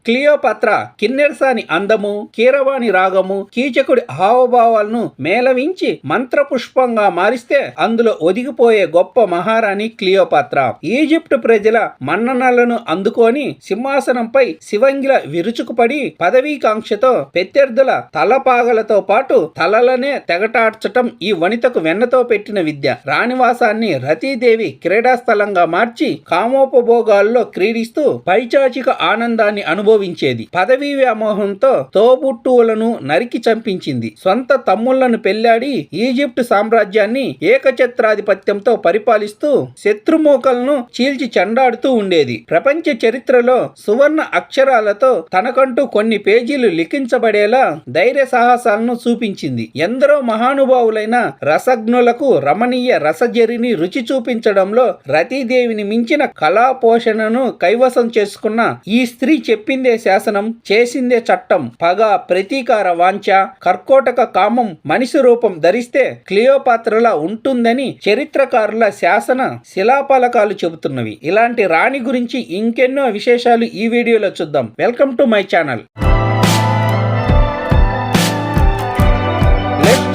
Cleopatra Kinnerasani అందము, కీరవాణి రాగము, కీచకుడి హావభావాలను మేళవించి మంత్రపుష్పంగా మారిస్తే అందులో ఒదిగిపోయే గొప్ప మహారాణి క్లియోపాత్ర. ఈజిప్ట్ ప్రజల మన్ననలను అందుకొని సింహాసనంపై శివంగిల విరుచుకుపడి పదవీకాంక్షతో ప్రత్యర్థుల తలపాగలతో పాటు తలలనే తెగటార్చటం ఈ వనితకు వెన్నతో పెట్టిన విద్య. రాణివాసాన్ని రతీదేవి క్రీడాస్థలంగా మార్చి కామోపభోగాల్లో క్రీడిస్తూ పైచాచిక ఆనందాన్ని అనుభవించేది. పదవీ వ్యామోహంతో తోబుట్టువులను నరికి చంపించింది. సొంత తమ్ముళ్లను పెళ్లాడి ఈజిప్ట్ సామ్రాజ్యాన్ని ఏకఛత్రాధిపత్యంతో పరిపాలిస్తూ శత్రుమూకలను చీల్చి చెండాడుతూ ఉండేది. ప్రపంచ చరిత్రలో సువర్ణ అక్షరాలతో తనకంటూ కొన్ని పేజీలు లిఖించబడేలా ధైర్య సాహసాలను చూపించింది. ఎందరో మహానుభావులైన రసజ్ఞులకు రమణీయ రసజరిని రుచి చూపించడంలో రతీదేవిని మించిన కళా పోషణను కైవసం చేసుకున్న ఈ స్త్రీ చెప్పిందే శాసనం, చేసిందే చట్టం. పగ, ప్రతీకార వాంఛ, కర్కోటక కామం మనిషి రూపం ధరిస్తే క్లియోపాత్రలా ఉంటుందని చరిత్రకారుల శాసన శిలాఫలకాలు చెబుతున్నవి. ఇలాంటి రాణి గురించి ఇంకెన్నో విశేషాలు ఈ వీడియోలో చూద్దాం. Welcome to my channel.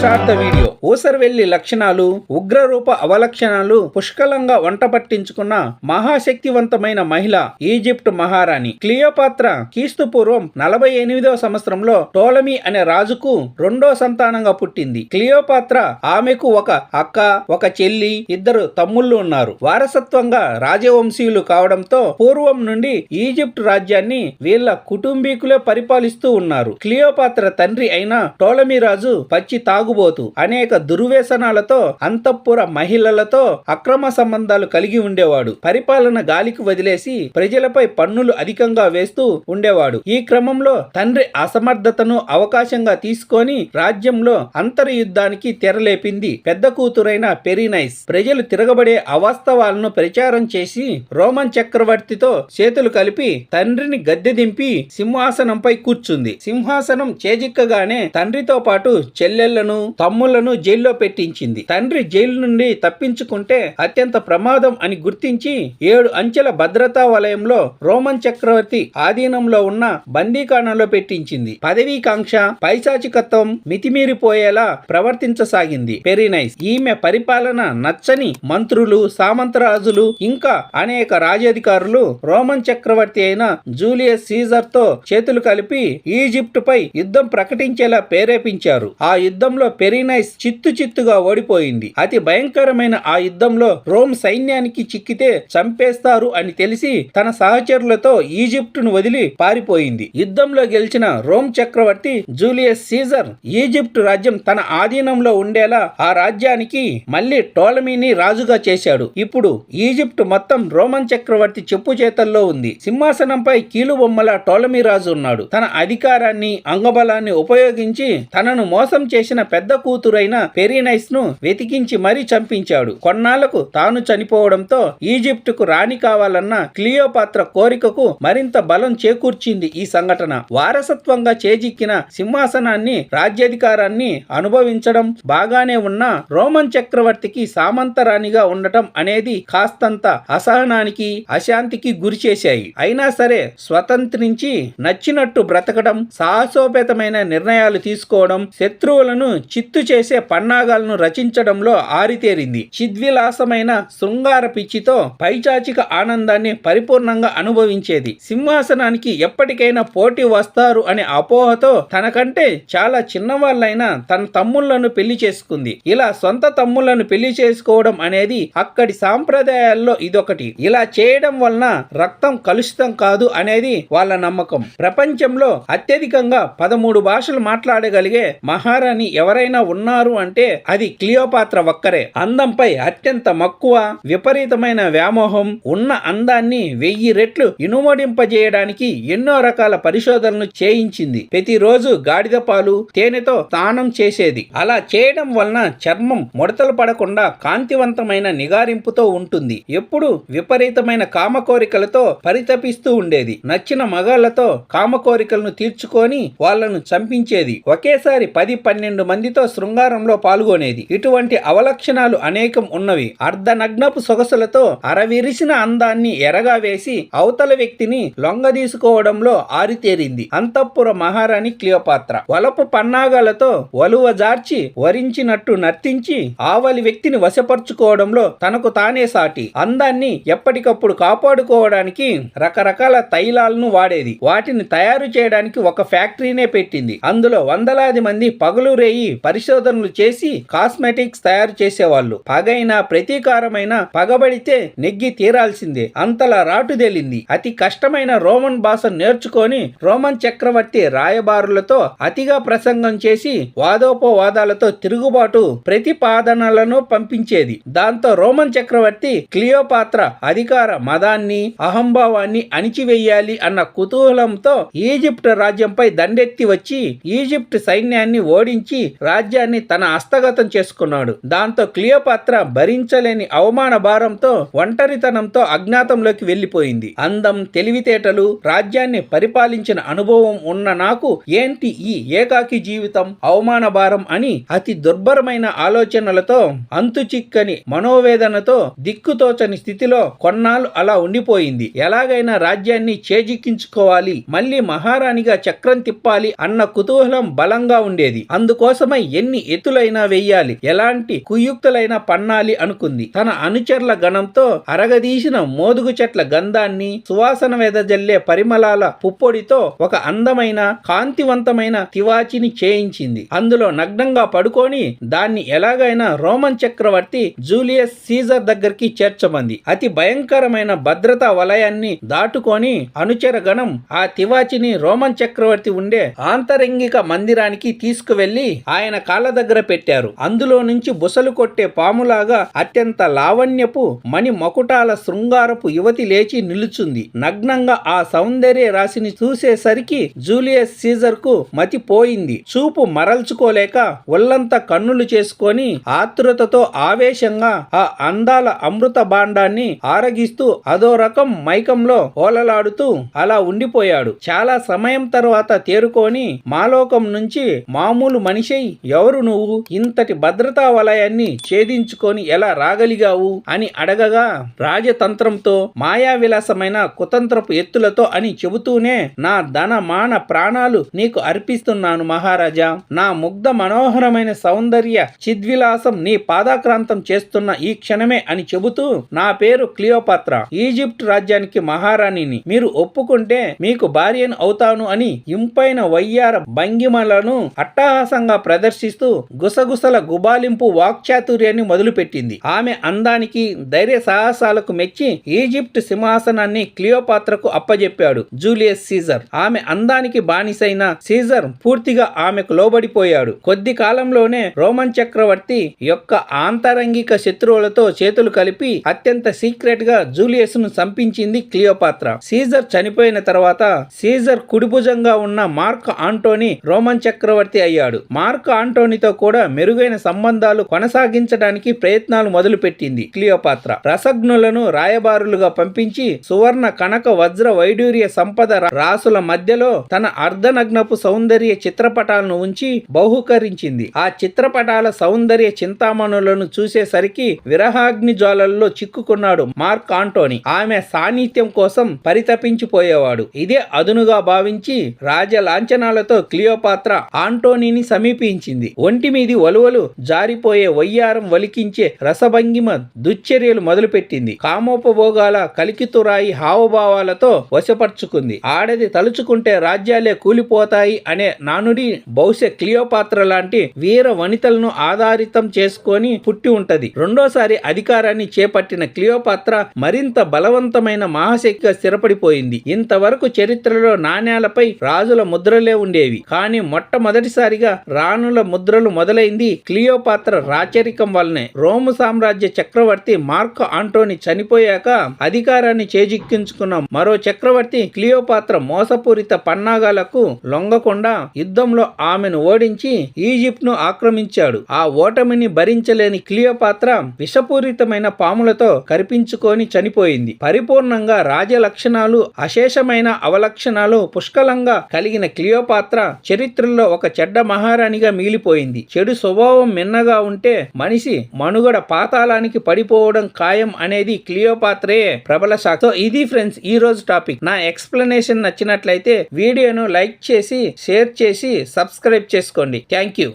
Start the video. ఊసరవెల్లి లక్షణాలు, ఉగ్రరూప అవలక్షణాలు పుష్కలంగా వంట పట్టించుకున్న మహాశక్తివంతమైన మహిళ ఈజిప్ట్ మహారాణి క్లియోపాత్ర క్రీస్తు పూర్వం 48వ సంవత్సరంలో టోలమీ అనే రాజుకు రెండో సంతానంగా పుట్టింది. క్లియోపాత్ర ఆమెకు ఒక అక్క, ఒక చెల్లి, ఇద్దరు తమ్ముళ్ళు ఉన్నారు. వారసత్వంగా రాజవంశీయులు కావడంతో పూర్వం నుండి ఈజిప్ట్ రాజ్యాన్ని వీళ్ళ కుటుంబీకులే పరిపాలిస్తూ ఉన్నారు. క్లియోపాత్ర తండ్రి అయిన టోలమీ రాజు పచ్చి తాగుబోతు, అనేక దుర్వ్యసనాలతో అంతఃపుర మహిళలతో అక్రమ సంబంధాలు కలిగి ఉండేవాడు. పరిపాలన గాలికి వదిలేసి ప్రజలపై పన్నులు అధికంగా వేస్తూ ఉండేవాడు. ఈ క్రమంలో తండ్రి అసమర్థతను అవకాశంగా తీసుకొని రాజ్యంలో అంతర్యుద్ధానికి తెరలేపింది పెద్ద కూతురైన పెరినైస్. ప్రజలు తిరగబడే అవాస్తవాలను ప్రచారం చేసి రోమన్ చక్రవర్తితో చేతులు కలిపి తండ్రిని గద్దె దింపి సింహాసనంపై కూర్చుంది. సింహాసనం చేజిక్కగానే తండ్రితో పాటు చెల్లెళ్లను, తమ్ముళ్లను జైల్లో పెట్టించింది. తండ్రి జైలు నుండి తప్పించుకుంటే అత్యంత ప్రమాదం అని గుర్తించి 7 అంచెల భద్రతా వలయంలో రోమన్ చక్రవర్తి ఆధీనంలో ఉన్న బందీఖానాలో పెట్టించింది. పదవీకాంక్ష, పైశాచికత్వం మితిమీరిపోయేలా ప్రవర్తించసాగింది పెరినైస్. ఈమె పరిపాలన నచ్చని మంత్రులు, సామంతరాజులు ఇంకా అనేక రాజాధికారులు రోమన్ చక్రవర్తి అయిన జూలియస్ సీజర్ తో చేతులు కలిపి ఈజిప్ట్ పై యుద్ధం ప్రకటించేలా ప్రేరేపించారు. ఆ యుద్ధంలో పెరినైస్ చిత్తుగా ఓడిపోయింది. అతి భయంకరమైన ఆ యుద్ధంలో రోమ్ సైన్యానికి చిక్కితే చంపేస్తారు అని తెలిసి తన సహచరులతో ఈజిప్టును వదిలి పారిపోయింది. యుద్ధంలో గెలిచిన రోమ్ చక్రవర్తి జూలియస్ సీజర్ ఈజిప్ట్ రాజ్యం తన ఆధీనంలో ఉండేలా ఆ రాజ్యానికి మళ్ళీ టోలమీని రాజుగా చేశాడు. ఇప్పుడు ఈజిప్ట్ మొత్తం రోమన్ చక్రవర్తి చెప్పు చేతల్లో ఉంది. సింహాసనంపై కీలుబొమ్మల టోలమీ రాజు ఉన్నాడు. తన అధికారాన్ని, అంగబలాన్ని ఉపయోగించి తనను మోసం చేసిన పెద్ద కూతురైన పెరినైస్ ను వెతికించి మరీ చంపించాడు. కొన్నాళ్లకు తాను చనిపోవడంతో ఈజిప్టుకు రాణి కావాలన్న క్లియోపాత్ర కోరికకు మరింత బలం చేకూర్చింది ఈ సంఘటన. వారసత్వంగా చేజిక్కిన సింహాసనాన్ని, రాజ్యాధికారాన్ని అనుభవించడం బాగానే ఉన్నా రోమన్ చక్రవర్తికి సామంతరాణిగా ఉండటం అనేది కాస్తంత అసహనానికి, అశాంతికి గురి చేశాయి. అయినా సరే స్వతంత్రించి నచ్చినట్టు బ్రతకడం, సాహసోపేతమైన నిర్ణయాలు తీసుకోవడం, శత్రువులను చిత్తు చేసే పన్నాగాలను రచించడంలో ఆరితేరింది. చిద్విలాసమైన శృంగార పిచ్చితో పైచాచిక ఆనందాన్ని పరిపూర్ణంగా అనుభవించేది. సింహాసనానికి ఎప్పటికైనా పోటీ వస్తారు అనే అపోహతో తనకంటే చాలా చిన్నవాళ్ళైన తన తమ్ముళ్లను పెళ్లి చేసుకుంది. ఇలా సొంత తమ్ముళ్లను పెళ్లి చేసుకోవడం అనేది అక్కడి సాంప్రదాయాల్లో ఇదొకటి. ఇలా చేయడం వలన రక్తం కలుషితం కాదు అనేది వాళ్ళ నమ్మకం. ప్రపంచంలో అత్యధికంగా 13 భాషలు మాట్లాడగలిగే మహారాణి ఎవరైనా ఉన్నారు అంటే అది క్లియోపాత్ర ఒక్కరే. అందంపై అత్యంత మక్కువ, విపరీతమైన వ్యామోహం, ఉన్న అందాన్ని 1000 రెట్లు ఇనుమడింపజేయడానికి ఎన్నో రకాల పరిశోధనలు చేయించింది. ప్రతిరోజు గాడిద పాలు, తేనెతో స్నానం చేసేది. అలా చేయడం వలన చర్మం ముడతలు పడకుండా కాంతివంతమైన నిగారింపుతో ఉంటుంది. ఎప్పుడు విపరీతమైన కామకోరికలతో పరితపిస్తూ ఉండేది. నచ్చిన మగాళ్లతో కామకోరికలను తీర్చుకొని వాళ్లను చంపించేది. ఒకేసారి 10-12 మందితో శృంగారంలో పాల్గొనేది. ఇటువంటి అవలక్షణాలు అనేకం ఉన్నవి. అర్ధనగ్నపు సొగసులతో అరవిరిసిన అందాన్ని ఎరగా వేసి అవతల వ్యక్తిని లొంగదీసుకోవడంలో ఆరితేరింది అంతఃపుర మహారాణి క్లియోపాత్ర. వలపు పన్నాగాలతో వలువజార్చి వరించినట్టు నర్తించి ఆవలి వ్యక్తిని వశపరుచుకోవడంలో తనకు తానే సాటి. అందాన్ని ఎప్పటికప్పుడు కాపాడుకోవడానికి రకరకాల తైలాలను వాడేది. వాటిని తయారు చేయడానికి ఒక ఫ్యాక్టరీనే పెట్టింది. అందులో వందలాది మంది పగలు రేయి పరిశోధనలు చేసి కాస్మెటిక్స్ తయారు చేసేవాళ్ళు. పగైన ప్రతీకారమైన పగబడితే నెగ్గి తీరాల్సిందే అంతలా రాటుదేలింది. అతి కష్టమైన రోమన్ భాష నేర్చుకొని రోమన్ చక్రవర్తి రాయబారులతో అతిగా ప్రసంగం చేసి వాదోపవాదాలతో తిరుగుబాటు ప్రతిపాదనలను పంపించేది. దాంతో రోమన్ చక్రవర్తి క్లియోపాత్ర అధికార మదాన్ని అహంభావాన్ని అణిచివేయాలి అన్న కుతూహలంతో ఈజిప్ట్ రాజ్యంపై దండెత్తి వచ్చి ఈజిప్ట్ సైన్యాన్ని ఓడించి రాజ్యాన్ని తన హస్తగతం చేసుకున్నాడు. దాంతో క్లియోపాత్ర భరించలేని అవమాన భారంతో ఒంటరితనంతో అజ్ఞాతంలోకి వెళ్లిపోయింది. అందం, తెలివితేటలు, రాజ్యాన్ని పరిపాలించిన అనుభవం ఉన్న నాకు ఏంటి ఈ ఏకాకి జీవితం, అవమాన భారం అని అతి దుర్భరమైన ఆలోచనలతో అంతుచిక్కని మనోవేదనతో దిక్కుతోచని స్థితిలో కొన్నాళ్ళు అలా ఉండిపోయింది. ఎలాగైనా రాజ్యాన్ని చేజిక్కించుకోవాలి, మళ్ళీ మహారాణిగా చక్రం తిప్పాలి అన్న కుతూహలం బలంగా ఉండేది. అందుకోసమై ఎన్ని ఎత్తులైనా వెయ్యాలి, ఎలాంటి కుయుక్తులైనా పన్నాలి అనుకుంది. తన అనుచరుల గణంతో అరగదీసిన మోదుగు చెట్ల గంధాన్ని, సువాసన వెదజల్లే పరిమళాల పుప్పొడితో ఒక అందమైన కాంతివంతమైన తివాచిని చేయించింది. అందులో నగ్నంగా పడుకొని దాన్ని ఎలాగైనా రోమన్ చక్రవర్తి జూలియస్ సీజర్ దగ్గరికి చేర్చమంది. అతి భయంకరమైన భద్రతా వలయాన్ని దాటుకొని అనుచర గణం ఆ తివాచిని రోమన్ చక్రవర్తి ఉండే ఆంతరంగిక మందిరానికి తీసుకువెళ్లి ఆయన కాళ్ళ దగ్గర పెట్టారు. అందులో నుంచి బుసలు కొట్టే పాములాగా అత్యంత లావణ్యపు మణి మకుటాల శృంగారపు యువతి లేచి నిలుచుంది. నగ్నంగా ఆ సౌందర్య రాశిని చూసేసరికి జూలియస్ సీజర్ కు మతిపోయింది. చూపు మరల్చుకోలేక ఒళ్ళంతా కన్నులు చేసుకొని ఆతృతతో ఆవేశంగా ఆ అందాల అమృత భాండాన్ని ఆరగిస్తూ అదో రకం మైకంలో ఓలలాడుతూ అలా ఉండిపోయాడు. చాలా సమయం తర్వాత తేరుకొని మాలోకం నుంచి మామూలు మనిషై ఎవరు నువ్వు, ఇంతటి భద్రతా వలయాన్ని ఛేదించుకొని ఎలా రాగలిగావు అని అడగగా రాజతంత్రంతో మాయా విలాసమైన కుతంత్రపు ఎత్తులతో అని చెబుతూనే నా ధన మాన ప్రాణాలు నీకు అర్పిస్తున్నాను మహారాజా. నా ముగ్ధ మనోహరమైన సౌందర్య చిద్విలాసం నీ పాదాక్రాంతం చేస్తున్న ఈ క్షణమే అని చెబుతూ నా పేరు క్లియోపాత్ర, ఈజిప్ట్ రాజ్యానికి మహారాణిని. మీరు ఒప్పుకుంటే మీకు భార్యను అవుతాను అని ఇంపైన వయ్యార భంగిమలను అట్టహాసంగా ప్రదర్శిస్తూ గుసగుసల గుబాలింపు వాక్చాతుర్యాన్ని మొదలుపెట్టింది. ఆమె అందానికి ధైర్య సాహసాలకు మెచ్చి ఈజిప్ట్ సింహాసనాన్ని క్లియోపాత్రకు అప్పజెప్పాడు జూలియస్ సీజర్. ఆమె అందానికి బానిసైన సీజర్ పూర్తిగా ఆమెకు లోబడిపోయాడు. కొద్ది కాలంలోనే రోమన్ చక్రవర్తి యొక్క ఆంతరంగిక శత్రువులతో చేతులు కలిపి అత్యంత సీక్రెట్ గా జూలియస్ ను చంపించింది క్లియోపాత్ర. సీజర్ చనిపోయిన తర్వాత సీజర్ కుడిభుజంగా ఉన్న మార్క్ ఆంటోనీ రోమన్ చక్రవర్తి అయ్యాడు. మార్క్ ఆంటోనీతో కూడా మెరుగైన సంబంధాలు కొనసాగించడానికి ప్రయత్నాలు మొదలుపెట్టింది క్లియోపాత్ర. రసజ్ఞులను రాయబారులుగా పంపించి సువర్ణ కనక వజ్ర వైడూర్య సంపద రాసుల మధ్యలో తన అర్ధనగ్నపు సౌందర్య చిత్రపటాలను ఉంచి బహుకరించింది. ఆ చిత్రపటాల సౌందర్య చింతామణులను చూసేసరికి విరహాగ్ని జ్వాలల్లో చిక్కుకున్నాడు మార్క్ ఆంటోనీ. ఆమె సాన్నిధ్యం కోసం పరితపించిపోయేవాడు. ఇదే అదునుగా భావించి రాజ లాంఛనాలతో క్లియోపాత్ర ఆంటోనీని సమీపించింది. ఒంటి మీది వలువలు జారిపోయే వయ్యారం వలికించే రసభంగిమ దుశ్చర్యలు మొదలుపెట్టింది. కామోపభోగాల కలికితురాయి హావభావాలతో వశపరుచుకుంది. ఆడది తలుచుకుంటే రాజ్యాలే కూలిపోతాయి అనే నానుడి బహుశా క్లియోపాత్ర లాంటి వీర వనితలను ఆధారితం చేసుకొని పుట్టి ఉంటది. రెండోసారి అధికారాన్ని చేపట్టిన క్లియోపాత్ర మరింత బలవంతమైన మహాశక్తిగా స్థిరపడిపోయింది. ఇంతవరకు చరిత్రలో నాణ్యాలపై రాజుల ముద్రలే ఉండేవి, కానీ మొట్టమొదటిసారిగా రాణుల ముద్రలు మొదలైంది క్లియోపాత్ర రాచరికం వల్లనే. రోము సామ్రాజ్య చక్రవర్తి మార్క్ ఆంటోనీ చనిపోయాక అధికారాన్ని చేజిక్కించుకున్న మరో చక్రవర్తి క్లియోపాత్ర మోసపూరిత పన్నాగాలకు లొంగకుండా యుద్ధంలో ఆమెను ఓడించి ఈజిప్ట్ ను ఆక్రమించాడు. ఆ ఓటమిని భరించలేని క్లియోపాత్ర విషపూరితమైన పాములతో కరిపించుకొని చనిపోయింది. పరిపూర్ణంగా రాజ లక్షణాలు, అశేషమైన అవలక్షణాలు పుష్కలంగా కలిగిన క్లియోపాత్ర చరిత్రలో ఒక చెడ్డ మహారాణిగా సాక్షిగా మిగిలిపోయింది. చెడు స్వభావం మిన్నగా ఉంటే మనిషి మనుగడ పాతాళానికి పడిపోవడం ఖాయం అనేది క్లియోపాత్రే ప్రబల సాక్షి. సో ఇది ఫ్రెండ్స్ ఈ రోజు టాపిక్. నా ఎక్స్ప్లెనేషన్ నచ్చినట్లయితే వీడియోను లైక్ చేసి షేర్ చేసి సబ్స్క్రైబ్ చేసుకోండి. Thank you.